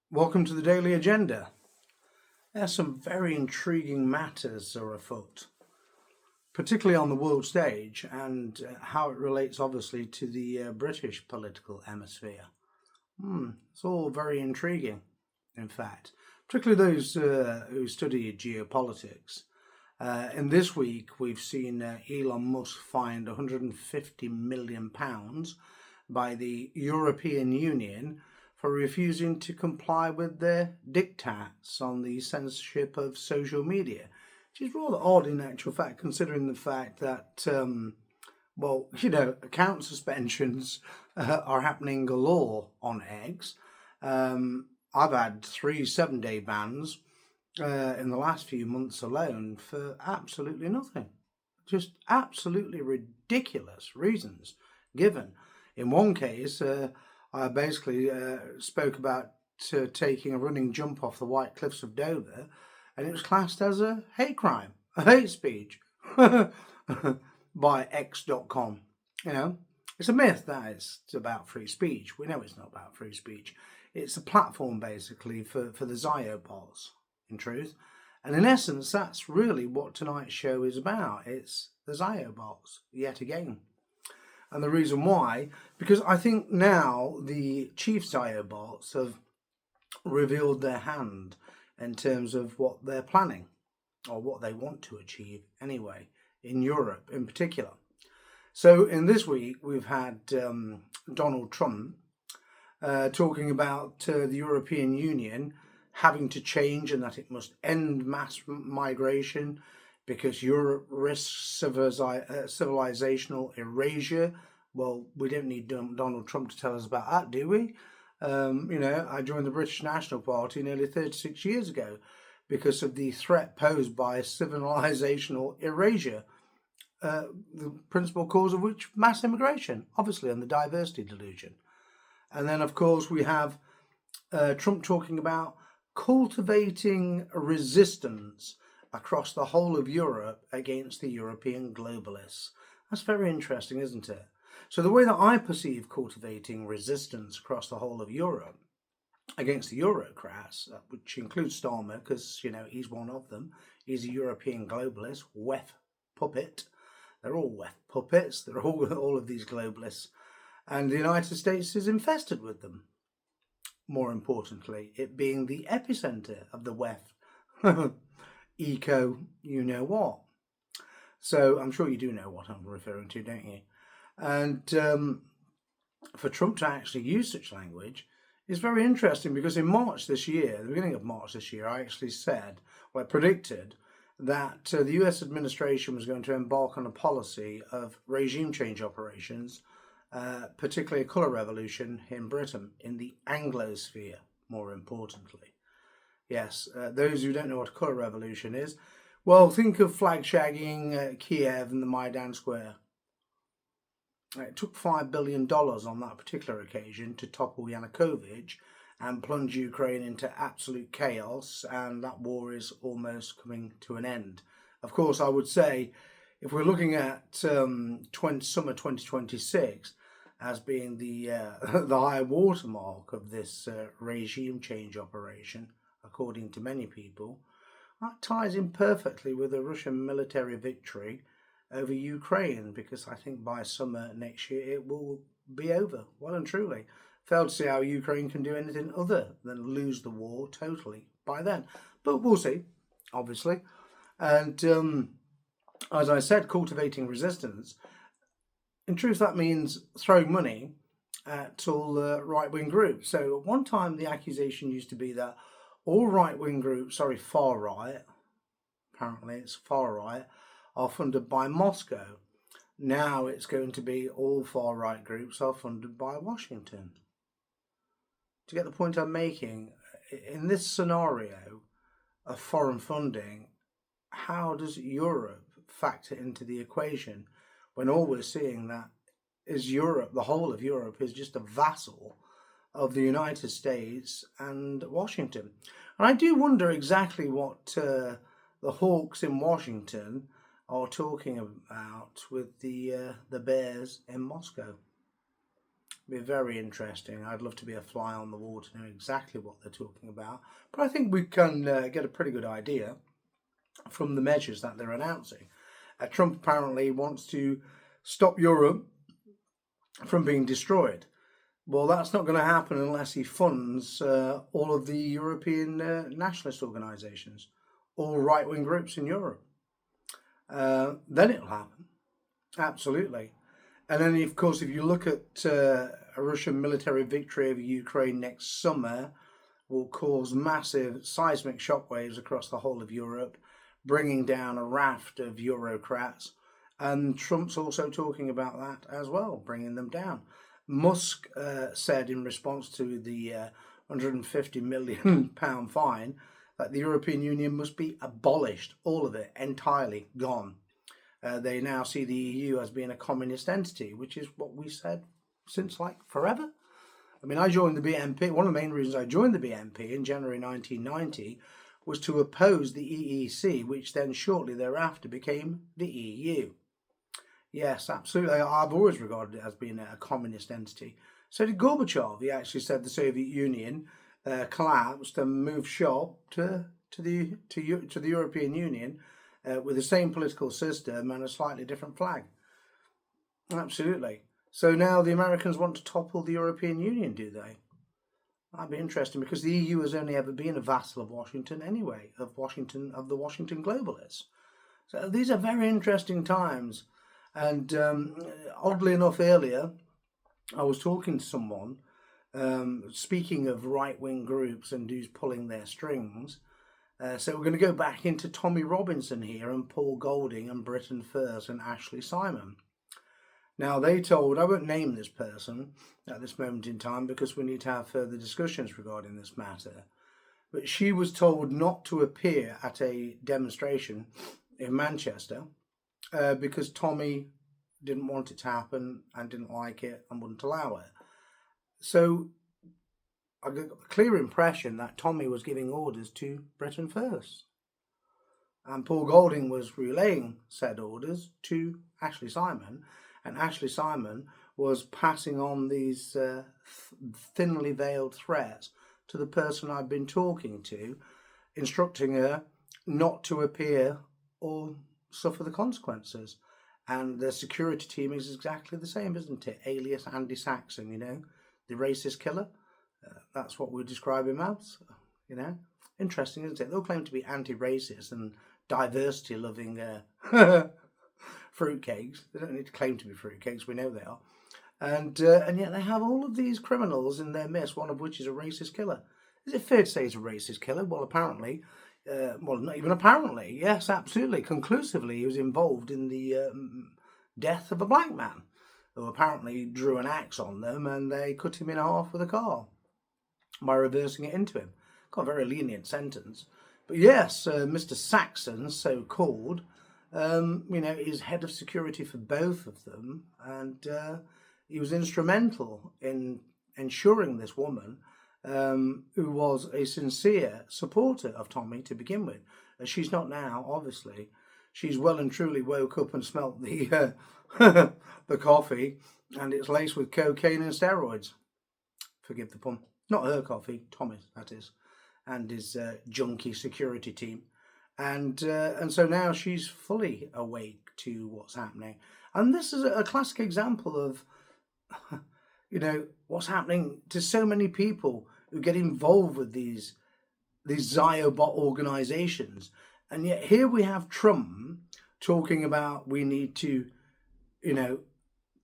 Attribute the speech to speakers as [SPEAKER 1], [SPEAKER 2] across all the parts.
[SPEAKER 1] Welcome to the Daily Agenda. There are some very intriguing matters are afoot, particularly on the world stage, and how it relates obviously to the British political hemisphere. It's all very intriguing, in fact, particularly those who study geopolitics. In this week, we've seen Elon Musk fined £150 million by the European Union for refusing to comply with their diktats on the censorship of social media, which is rather odd in actual fact, considering the fact that, account suspensions are happening galore on X. I've had 3 7-day bans in the last few months alone for absolutely nothing. Just absolutely ridiculous reasons given. In one case, I basically spoke about taking a running jump off the White Cliffs of Dover, and it was classed as a hate crime, a hate speech by X.com. It's a myth that it's about free speech. We know it's not about free speech. It's a platform basically for the Ziobots, in truth. And in essence, that's really what tonight's show is about. It's the Ziobots, yet again. And the reason why, because I think now the chief Ziobots have revealed their hand in terms of what they're planning, or what they want to achieve anyway, in Europe in particular. So in this week, we've had Donald Trump talking about the European Union having to change and that it must end mass migration because Europe risks civilizational erasure. Well, we don't need Donald Trump to tell us about that, do we? I joined the British National Party nearly 36 years ago because of the threat posed by civilizational erasure, the principal cause of which, mass immigration, obviously, and the diversity delusion. And then, of course, we have Trump talking about cultivating resistance across the whole of Europe against the European globalists. That's very interesting, isn't it? So the way that I perceive cultivating resistance across the whole of Europe against the Eurocrats, which includes Starmer, because, he's one of them. He's a European globalist, WEF puppet. They're all WEF puppets. They're all of these globalists. And the United States is infested with them. More importantly, it being the epicenter of the WEF eco you-know-what. So I'm sure you do know what I'm referring to, don't you? And for Trump to actually use such language is very interesting because in March this year, the beginning of March this year, I actually I predicted that the US administration was going to embark on a policy of regime change operations, particularly a colour revolution in Britain, in the Anglosphere, more importantly. Yes, those who don't know what a colour revolution is, well, think of flag shagging Kiev and the Maidan Square. It took $5 billion on that particular occasion to topple Yanukovych and plunge Ukraine into absolute chaos, and that war is almost coming to an end. Of course, I would say, if we're looking at summer 2026 as being the high watermark of this regime change operation, according to many people, that ties in perfectly with a Russian military victory over Ukraine, because I think by summer next year it will be over, well and truly. Fail to see how Ukraine can do anything other than lose the war totally by then. But we'll see, obviously. And as I said, cultivating resistance. In truth, that means throwing money at all right-wing groups. So at one time, the accusation used to be that all right-wing groups, far right, apparently it's far right, are funded by Moscow. Now it's going to be all far-right groups are funded by Washington. To get the point I'm making, in this scenario of foreign funding, how does Europe factor into the equation when all we're seeing that is Europe, the whole of Europe, is just a vassal of the United States and Washington? And I do wonder exactly what the hawks in Washington are talking about with the bears in Moscow. It'll be very interesting. I'd love to be a fly on the wall to know exactly what they're talking about. But I think we can get a pretty good idea from the measures that they're announcing. Trump apparently wants to stop Europe from being destroyed. Well, that's not going to happen unless he funds all of the European nationalist organisations, all right-wing groups in Europe. Then it'll happen. Absolutely. And then, of course, if you look at a Russian military victory over Ukraine next summer, will cause massive seismic shockwaves across the whole of Europe, bringing down a raft of Eurocrats. And Trump's also talking about that as well, bringing them down. Musk said in response to the £150 million fine that the European Union must be abolished, all of it, entirely gone. They now see the EU as being a communist entity, which is what we said since like forever. I mean, I joined the BNP. One of the main reasons I joined the BNP in January 1990 was to oppose the EEC, which then shortly thereafter became the EU. Yes, absolutely. I've always regarded it as being a communist entity. So did Gorbachev. He actually said the Soviet Union collapsed and moved shop to the European Union with the same political system and a slightly different flag. Absolutely. So now the Americans want to topple the European Union, do they? That'd be interesting because the EU has only ever been a vassal of Washington anyway, of the Washington Globalists. So these are very interesting times. And oddly enough, earlier, I was talking to someone, speaking of right-wing groups and who's pulling their strings. So we're going to go back into Tommy Robinson here and Paul Golding and Britain First and Ashley Simon. Now, they told, I won't name this person at this moment in time because we need to have further discussions regarding this matter, but she was told not to appear at a demonstration in Manchester because Tommy didn't want it to happen and didn't like it and wouldn't allow it. So I got a clear impression that Tommy was giving orders to Britain First. And Paul Golding was relaying said orders to Ashley Simon. And Ashley Simon was passing on these thinly veiled threats to the person I'd been talking to, instructing her not to appear or suffer the consequences. And the security team is exactly the same, isn't it? Alias Andy Saxon, you know, the racist killer. That's what we describe him as, you know. Interesting, isn't it? They'll claim to be anti-racist and diversity-loving fruitcakes. They don't need to claim to be fruitcakes. We know they are. And yet they have all of these criminals in their midst, one of which is a racist killer. Is it fair to say he's a racist killer? Well, apparently... well, not even apparently. Yes, absolutely. Conclusively, he was involved in the death of a black man who apparently drew an axe on them and they cut him in half with a car by reversing it into him. Got a very lenient sentence. But yes, Mr. Saxon, so-called, you know, is head of security for both of them. And he was instrumental in ensuring this woman who was a sincere supporter of Tommy to begin with. She's not now, obviously. She's well and truly woke up and smelt the the coffee, and it's laced with cocaine and steroids. Forgive the pun. Not her coffee, Tommy's, that is, and his junkie security team. And so now she's fully awake to what's happening. And this is a classic example of, you know, what's happening to so many people who get involved with these Zyobot organizations. And yet here we have Trump talking about we need to, you know,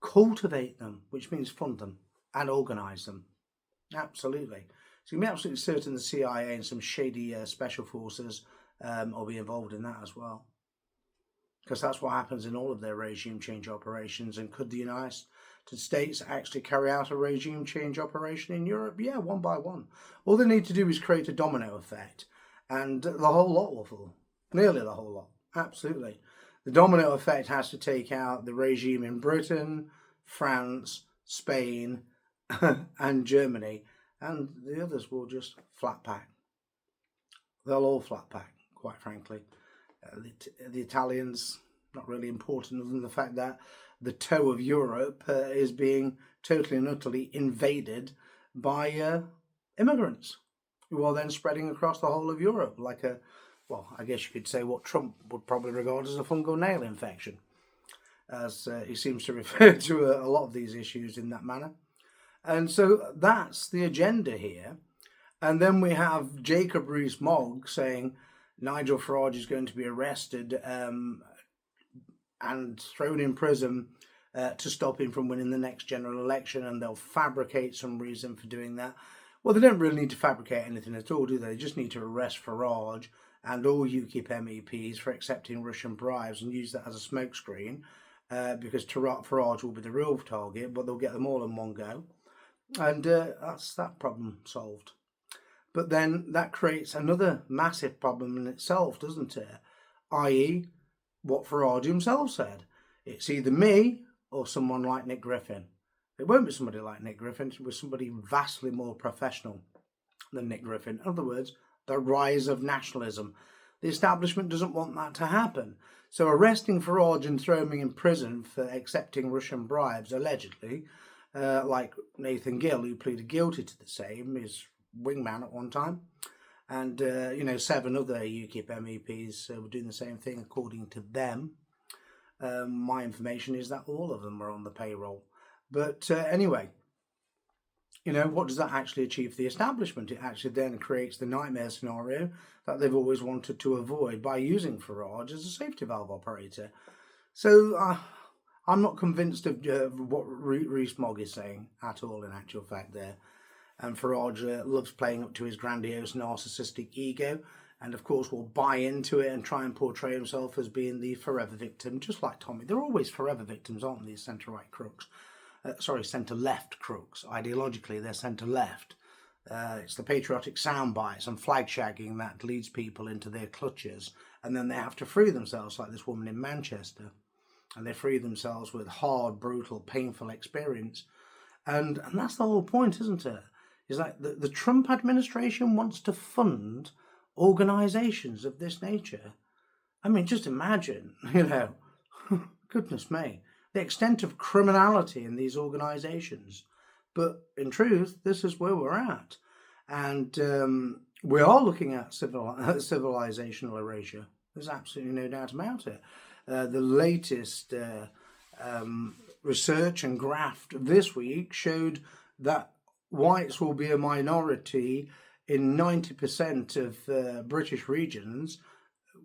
[SPEAKER 1] cultivate them, which means fund them and organize them. Absolutely. So you can be absolutely certain the CIA and some shady special forces will be involved in that as well. Because that's what happens in all of their regime change operations. And could the United States actually carry out a regime change operation in Europe? Yeah, one by one. All they need to do is create a domino effect. And the whole lot will fall. Nearly the whole lot. Absolutely. The domino effect has to take out the regime in Britain, France, Spain, and Germany. And the others will just flat pack. They'll all flat pack, quite frankly. The Italians, not really important other than the fact that the toe of Europe is being totally and utterly invaded by immigrants, who are then spreading across the whole of Europe like well, I guess you could say what Trump would probably regard as a fungal nail infection, as he seems to refer to a lot of these issues in that manner. And so that's the agenda here. And then we have Jacob Rees-Mogg saying Nigel Farage is going to be arrested and thrown in prison to stop him from winning the next general election, and they'll fabricate some reason for doing that. Well, they don't really need to fabricate anything at all, do they? They just need to arrest Farage and all UKIP MEPs for accepting Russian bribes and use that as a smokescreen, because Farage will be the real target, but they'll get them all in one go. And that's that problem solved. But then that creates another massive problem in itself, doesn't it? I.e., what Farage himself said. It's either me or someone like Nick Griffin. It won't be somebody like Nick Griffin. It was somebody vastly more professional than Nick Griffin. In other words, the rise of nationalism. The establishment doesn't want that to happen. So arresting Farage and throwing him in prison for accepting Russian bribes, allegedly, like Nathan Gill, who pleaded guilty to the same, his wingman at one time, and 7 other UKIP MEPs were doing the same thing according to them. My information is that all of them are on the payroll. But anyway, what does that actually achieve for the establishment? It actually then creates the nightmare scenario that they've always wanted to avoid by using Farage as a safety valve operator. So I'm not convinced of what Rees-Mogg is saying at all, in actual fact, there. And Farage loves playing up to his grandiose narcissistic ego, and of course will buy into it and try and portray himself as being the forever victim, just like Tommy. They're always forever victims, aren't these centre-right crooks? Centre-left crooks. Ideologically, they're centre-left. It's the patriotic sound bites and flag shagging that leads people into their clutches, and then they have to free themselves, like this woman in Manchester. And they free themselves with hard, brutal, painful experience. And that's the whole point, isn't it? Is like the Trump administration wants to fund organisations of this nature. I mean, just imagine, goodness me, the extent of criminality in these organisations. But in truth, this is where we're at. And we are looking at civilizational erasure. There's absolutely no doubt about it. The latest research and graft this week showed that whites will be a minority in 90% of British regions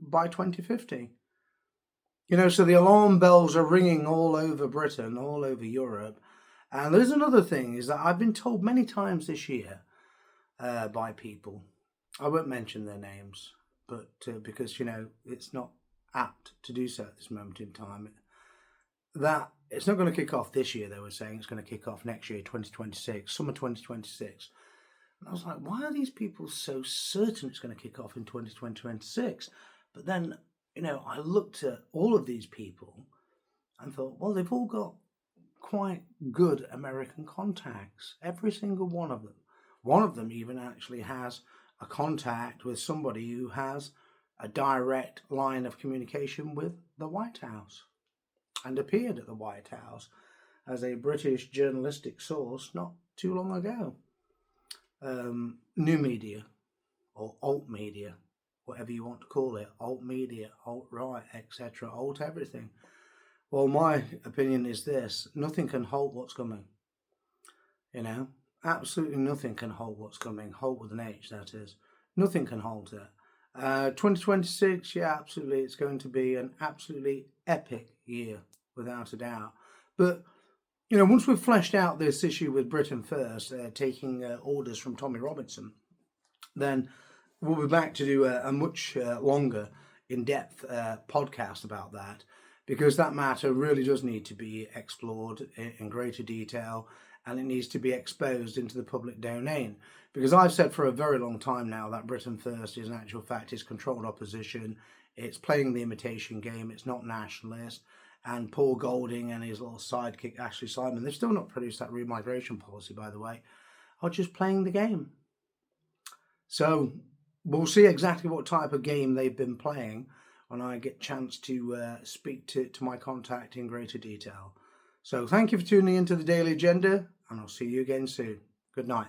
[SPEAKER 1] by 2050. So the alarm bells are ringing all over Britain, all over Europe. And there's another thing, is that I've been told many times this year by people, I won't mention their names, but because, it's not apt to do so at this moment in time, that it's not going to kick off this year. They were saying it's going to kick off next year, 2026, summer 2026. And I was like, why are these people so certain it's going to kick off in 2026? But then, I looked at all of these people and thought, well, they've all got quite good American contacts, every single one of them. One of them even actually has a contact with somebody who has a direct line of communication with the White House, and appeared at the White House as a British journalistic source not too long ago. New media, or alt media, whatever you want to call it, alt media, alt right, etc., alt everything. Well, my opinion is this: nothing can halt what's coming. Absolutely nothing can halt what's coming. Halt with an H, that is. Nothing can halt it. 2026, yeah, absolutely, it's going to be an absolutely epic year, without a doubt. But, once we've fleshed out this issue with Britain First, taking orders from Tommy Robinson, then we'll be back to do a much longer, in-depth podcast about that, because that matter really does need to be explored in greater detail, and it needs to be exposed into the public domain. Because I've said for a very long time now that Britain First is, in actual fact, is controlled opposition. It's playing the imitation game. It's not nationalist. And Paul Golding and his little sidekick, Ashley Simon, they've still not produced that remigration policy, by the way, are just playing the game. So we'll see exactly what type of game they've been playing when I get a chance to speak to my contact in greater detail. So thank you for tuning into the Daily Agenda, and I'll see you again soon. Good night.